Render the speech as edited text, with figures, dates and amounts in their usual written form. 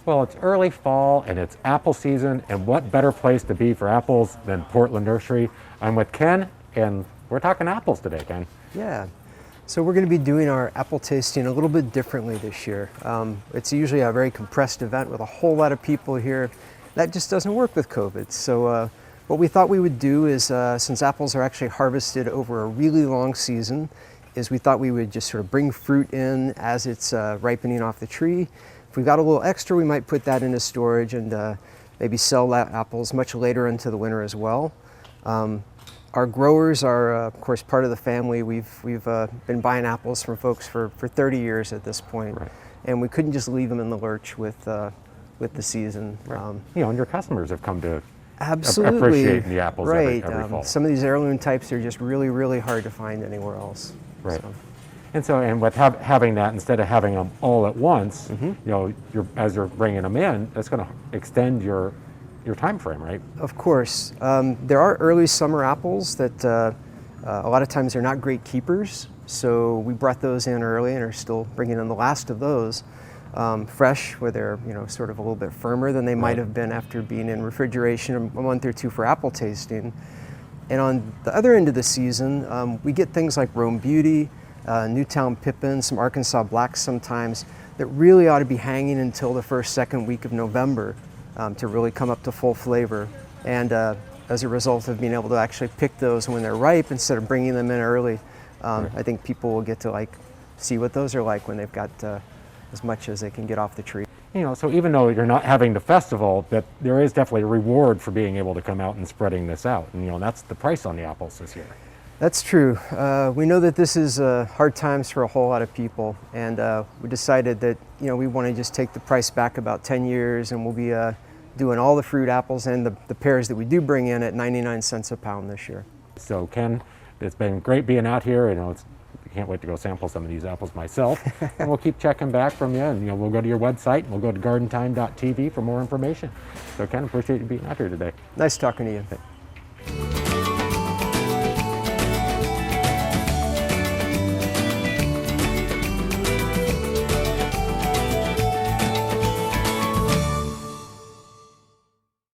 Well, it's early fall and it's apple season, and what better place to be for apples than Portland Nursery? I'm with Ken, and we're talking apples today, Ken. Yeah, so we're going to be doing our apple tasting a little bit differently this year. It's usually a very compressed event with a whole lot of people here. That just doesn't work with COVID. So what we thought we would do is, since apples are actually harvested over a really long season, is we thought we would just sort of bring fruit in as it's ripening off the tree. If we got a little extra, we might put that into storage and maybe sell that apples much later into the winter as well. Our growers are, of course, part of the family. We've been buying apples from folks for 30 years at this point, Right. And we couldn't just leave them in the lurch with the season. Right. And your customers have come to Absolutely appreciate the apples right. every fall. Some of these heirloom types are just really, really hard to find anywhere else. Right. So. And with having that, instead of having them all at once, as you're bringing them in, that's going to extend your time frame, right? Of course. There are early summer apples that a lot of times they're not great keepers, so we brought those in early and are still bringing in the last of those fresh, where they're sort of a little bit firmer than they might have been after being in refrigeration a month or two for apple tasting. And on the other end of the season, we get things like Rome Beauty, Newtown Pippin, some Arkansas Blacks sometimes, that really ought to be hanging until the second week of November to really come up to full flavor. And as a result of being able to actually pick those when they're ripe instead of bringing them in early, I think people will get to see what those are like when they've got as much as they can get off the tree. So even though you're not having the festival, that there is definitely a reward for being able to come out and spreading this out. And that's the price on the apples this year. That's true. We know that this is hard times for a whole lot of people, and we decided that we want to just take the price back about 10 years, and we'll be doing all the fruit apples and the pears that we do bring in at 99 cents a pound this year. So Ken, it's been great being out here. I can't wait to go sample some of these apples myself. And we'll keep checking back from you, and we'll go to your website and we'll go to gardentime.tv for more information. So Ken, appreciate you being out here today. Nice talking to you.